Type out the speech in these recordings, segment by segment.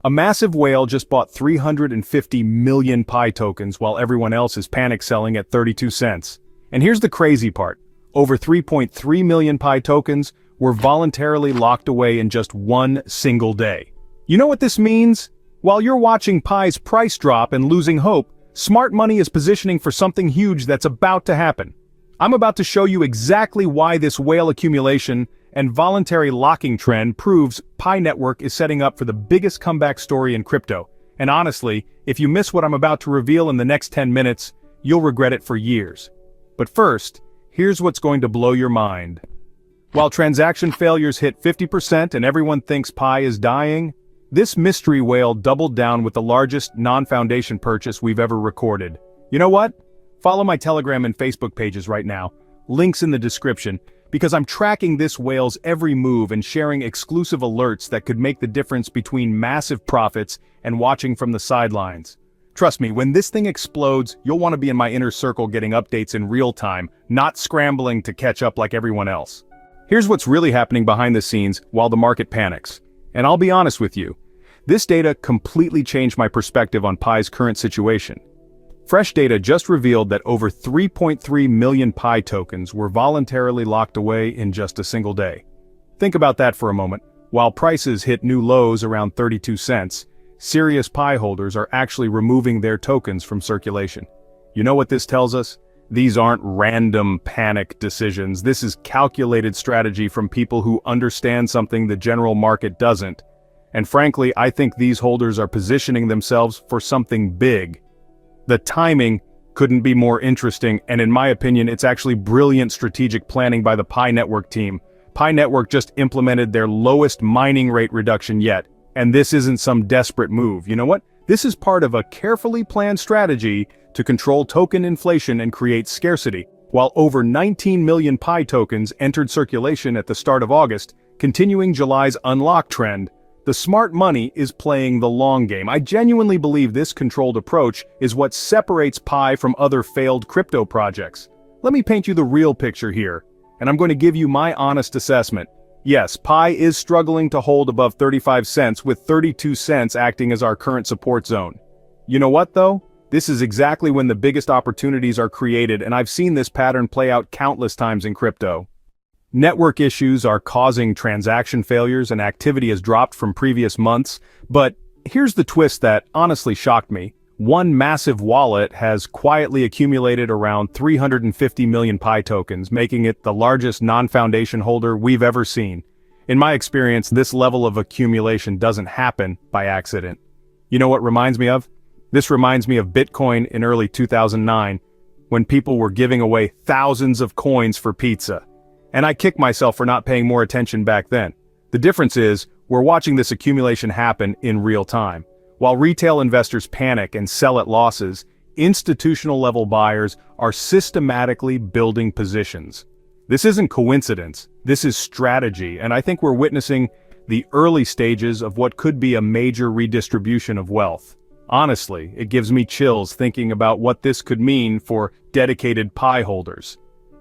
A massive whale just bought 350 million Pi tokens while everyone else is panic selling at 32 cents. And here's the crazy part. Over 3.3 million Pi tokens were voluntarily locked away in just one single day. You know what this means? While you're watching Pi's price drop and losing hope, smart money is positioning for something huge that's about to happen. I'm about to show you exactly why this whale accumulation and voluntary locking trend proves Pi Network is setting up for the biggest comeback story in crypto. And honestly, if you miss what I'm about to reveal in the next 10 minutes, you'll regret it for years. But first, here's what's going to blow your mind. While transaction failures hit 50% and everyone thinks Pi is dying, this mystery whale doubled down with the largest non-foundation purchase we've ever recorded. You know what? Follow my Telegram and Facebook pages right now, links in the description, because I'm tracking this whale's every move and sharing exclusive alerts that could make the difference between massive profits and watching from the sidelines. Trust me, when this thing explodes, you'll want to be in my inner circle getting updates in real time, not scrambling to catch up like everyone else. Here's what's really happening behind the scenes while the market panics. And I'll be honest with you, this data completely changed my perspective on Pi's current situation. Fresh data just revealed that over 3.3 million Pi tokens were voluntarily locked away in just a single day. Think about that for a moment. While prices hit new lows around 32 cents, serious Pi holders are actually removing their tokens from circulation. You know what this tells us? These aren't random panic decisions. This is calculated strategy from people who understand something the general market doesn't. And frankly, I think these holders are positioning themselves for something big. The timing couldn't be more interesting, and in my opinion, it's actually brilliant strategic planning by the Pi Network team. Pi Network just implemented their lowest mining rate reduction yet, and this isn't some desperate move. You know what? This is part of a carefully planned strategy to control token inflation and create scarcity. While over 19 million Pi tokens entered circulation at the start of August, continuing July's unlock trend, the smart money is playing the long game. I genuinely believe this controlled approach is what separates Pi from other failed crypto projects. Let me paint you the real picture here, and I'm going to give you my honest assessment. Yes, Pi is struggling to hold above 35 cents with 32 cents acting as our current support zone. You know what though? This is exactly when the biggest opportunities are created, and I've seen this pattern play out countless times in crypto. Network issues are causing transaction failures and activity has dropped from previous months, but here's the twist that honestly shocked me. One massive wallet has quietly accumulated around 350 million Pi tokens, making it the largest non-foundation holder we've ever seen. In my experience, this level of accumulation doesn't happen by accident. You know what reminds me of? This reminds me of Bitcoin in early 2009, when people were giving away thousands of coins for pizza. And I kick myself for not paying more attention back then. The difference is, we're watching this accumulation happen in real time. While retail investors panic and sell at losses, institutional-level buyers are systematically building positions. This isn't coincidence, this is strategy, and I think we're witnessing the early stages of what could be a major redistribution of wealth. Honestly, it gives me chills thinking about what this could mean for dedicated Pi holders.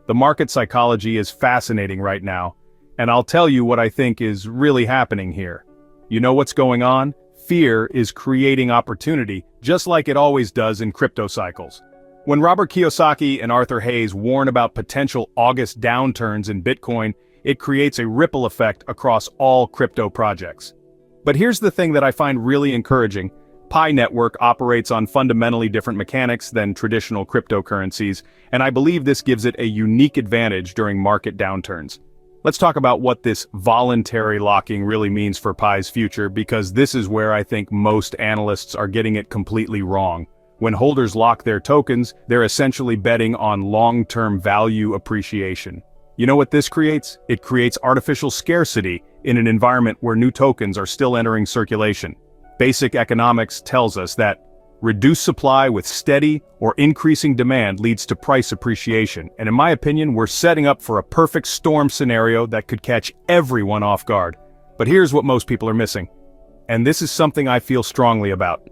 The market psychology is fascinating right now, and I'll tell you what I think is really happening here. You know what's going on? Fear is creating opportunity, just like it always does in crypto cycles. When Robert Kiyosaki and Arthur Hayes warn about potential August downturns in Bitcoin, it creates a ripple effect across all crypto projects. But here's the thing that I find really encouraging. Pi Network operates on fundamentally different mechanics than traditional cryptocurrencies, and I believe this gives it a unique advantage during market downturns. Let's talk about what this voluntary locking really means for Pi's future, because this is where I think most analysts are getting it completely wrong. When holders lock their tokens, they're essentially betting on long-term value appreciation. You know what this creates? It creates artificial scarcity in an environment where new tokens are still entering circulation. Basic economics tells us that reduced supply with steady or increasing demand leads to price appreciation, and in my opinion, we're setting up for a perfect storm scenario that could catch everyone off guard. But here's what most people are missing, and this is something I feel strongly about.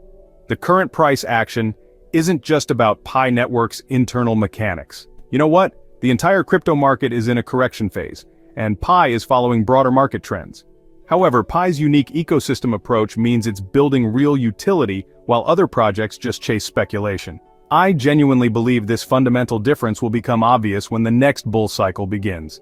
The current price action isn't just about Pi Network's internal mechanics. You know what? The entire crypto market is in a correction phase, and Pi is following broader market trends. However, Pi's unique ecosystem approach means it's building real utility while other projects just chase speculation. I genuinely believe this fundamental difference will become obvious when the next bull cycle begins.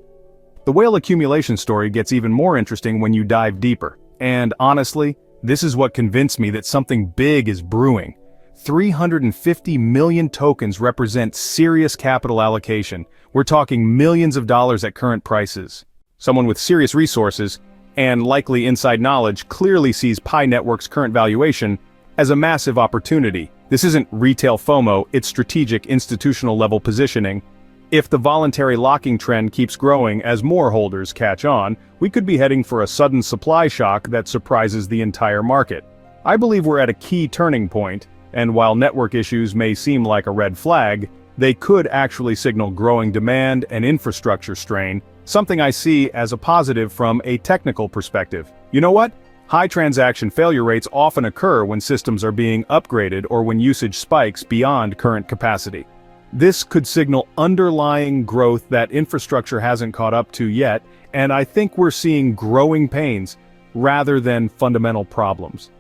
The whale accumulation story gets even more interesting when you dive deeper. And honestly, this is what convinced me that something big is brewing. 350 million tokens represent serious capital allocation. We're talking millions of dollars at current prices. Someone with serious resources and likely inside knowledge clearly sees Pi Network's current valuation as a massive opportunity. This isn't retail FOMO, it's strategic institutional level positioning. If the voluntary locking trend keeps growing as more holders catch on, we could be heading for a sudden supply shock that surprises the entire market. I believe we're at a key turning point, and while network issues may seem like a red flag, they could actually signal growing demand and infrastructure strain, something I see as a positive from a technical perspective. You know what? High transaction failure rates often occur when systems are being upgraded or when usage spikes beyond current capacity. This could signal underlying growth that infrastructure hasn't caught up to yet, and I think we're seeing growing pains rather than fundamental problems.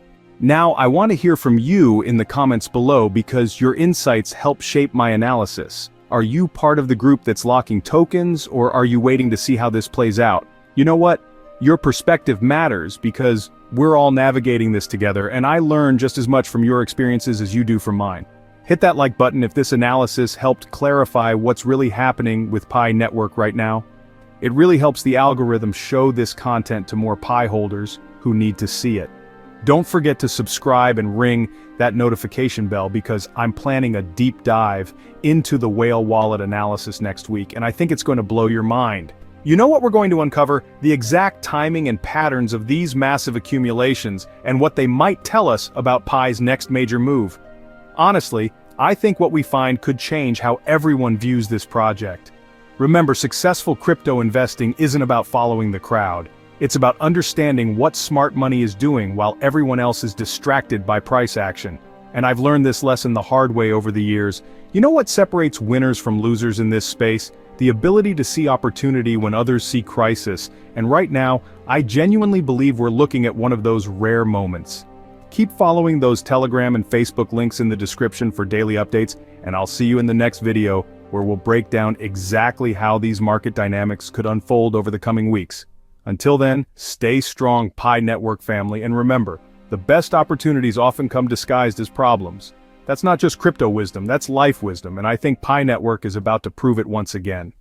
Now, I want to hear from you in the comments below because your insights help shape my analysis. Are you part of the group that's locking tokens, or are you waiting to see how this plays out? You know what? Your perspective matters because we're all navigating this together, and I learn just as much from your experiences as you do from mine. Hit that like button if this analysis helped clarify what's really happening with Pi Network right now. It really helps the algorithm show this content to more Pi holders who need to see it. Don't forget to subscribe and ring that notification bell because I'm planning a deep dive into the whale wallet analysis next week, and I think it's going to blow your mind. You know what we're going to uncover? The exact timing and patterns of these massive accumulations and what they might tell us about Pi's next major move. Honestly, I think what we find could change how everyone views this project. Remember, successful crypto investing isn't about following the crowd. It's about understanding what smart money is doing while everyone else is distracted by price action. And I've learned this lesson the hard way over the years. You know what separates winners from losers in this space? The ability to see opportunity when others see crisis. And right now, I genuinely believe we're looking at one of those rare moments. Keep following those Telegram and Facebook links in the description for daily updates, and I'll see you in the next video where we'll break down exactly how these market dynamics could unfold over the coming weeks. Until then, stay strong, Pi Network family, and remember, the best opportunities often come disguised as problems. That's not just crypto wisdom, that's life wisdom, and I think Pi Network is about to prove it once again.